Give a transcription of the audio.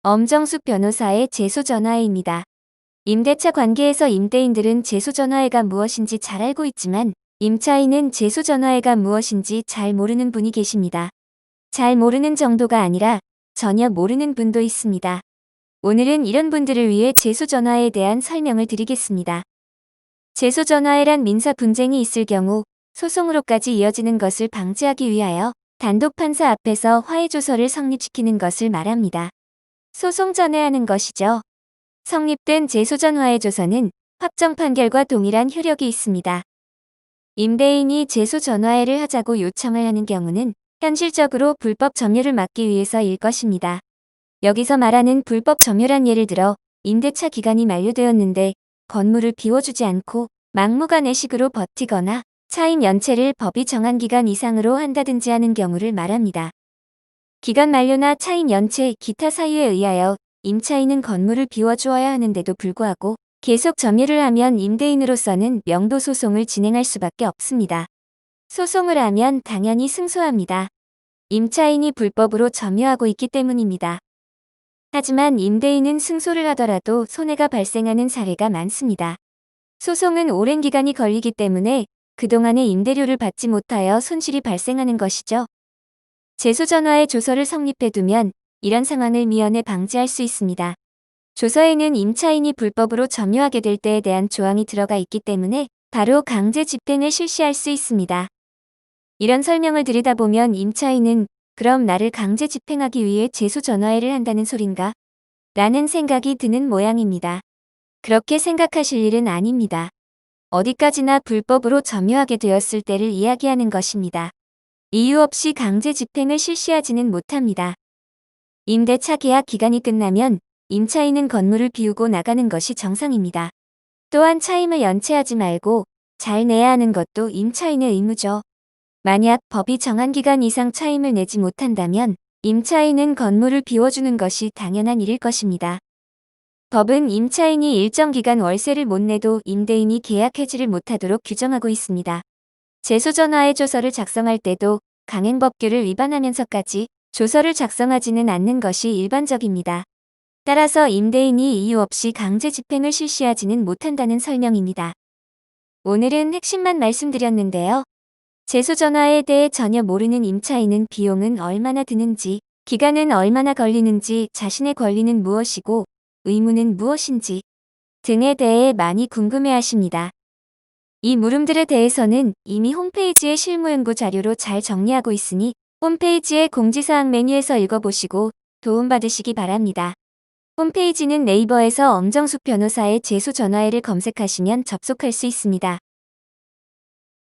엄정숙 변호사의 제소전화회입니다. 임대차 관계에서 임대인들은 제소전화회가 무엇인지 잘 알고 있지만 임차인은 제소전화회가 무엇인지 잘 모르는 분이 계십니다. 잘 모르는 정도가 아니라 전혀 모르는 분도 있습니다. 오늘은 이런 분들을 위해 제소전화회에 대한 설명을 드리겠습니다. 제소전화회란 민사 분쟁이 있을 경우 소송으로까지 이어지는 것을 방지하기 위하여 단독 판사 앞에서 화해조서를 성립시키는 것을 말합니다. 소송 전에 하는 것이죠. 성립된 제소전 화해조서는 확정 판결과 동일한 효력이 있습니다. 임대인이 제소전화회를 하자고 요청을 하는 경우는 현실적으로 불법 점유를 막기 위해서일 것입니다. 여기서 말하는 불법 점유란 예를 들어 임대차 기간이 만료되었는데 건물을 비워주지 않고 막무가내식으로 버티거나 차임 연체를 법이 정한 기간 이상으로 한다든지 하는 경우를 말합니다. 기간 만료나 차임 연체, 기타 사유에 의하여 임차인은 건물을 비워주어야 하는데도 불구하고 계속 점유를 하면 임대인으로서는 명도 소송을 진행할 수밖에 없습니다. 소송을 하면 당연히 승소합니다. 임차인이 불법으로 점유하고 있기 때문입니다. 하지만 임대인은 승소를 하더라도 손해가 발생하는 사례가 많습니다. 소송은 오랜 기간이 걸리기 때문에 그동안의 임대료를 받지 못하여 손실이 발생하는 것이죠. 제소전화회 조서를 성립해두면 이런 상황을 미연에 방지할 수 있습니다. 조서에는 임차인이 불법으로 점유하게 될 때에 대한 조항이 들어가 있기 때문에 바로 강제 집행을 실시할 수 있습니다. 이런 설명을 드리다 보면 임차인은 그럼 나를 강제 집행하기 위해 제소전화회를 한다는 소린가? 라는 생각이 드는 모양입니다. 그렇게 생각하실 일은 아닙니다. 어디까지나 불법으로 점유하게 되었을 때를 이야기하는 것입니다. 이유 없이 강제 집행을 실시하지는 못합니다. 임대차 계약 기간이 끝나면 임차인은 건물을 비우고 나가는 것이 정상입니다. 또한 차임을 연체하지 말고 잘 내야 하는 것도 임차인의 의무죠. 만약 법이 정한 기간 이상 차임을 내지 못한다면 임차인은 건물을 비워주는 것이 당연한 일일 것입니다. 법은 임차인이 일정 기간 월세를 못 내도 임대인이 계약 해지를 못하도록 규정하고 있습니다. 제소전화회 조서를 작성할 때도 강행법규를 위반하면서까지 조서를 작성하지는 않는 것이 일반적입니다. 따라서 임대인이 이유 없이 강제 집행을 실시하지는 못한다는 설명입니다. 오늘은 핵심만 말씀드렸는데요. 제소전화회에 대해 전혀 모르는 임차인은 비용은 얼마나 드는지, 기간은 얼마나 걸리는지, 자신의 권리는 무엇이고 의무는 무엇인지 등에 대해 많이 궁금해하십니다. 이 물음들에 대해서는 이미 홈페이지의 실무연구 자료로 잘 정리하고 있으니 홈페이지의 공지사항 메뉴에서 읽어보시고 도움받으시기 바랍니다. 홈페이지는 네이버에서 엄정숙 변호사의 제소전화회를 검색하시면 접속할 수 있습니다.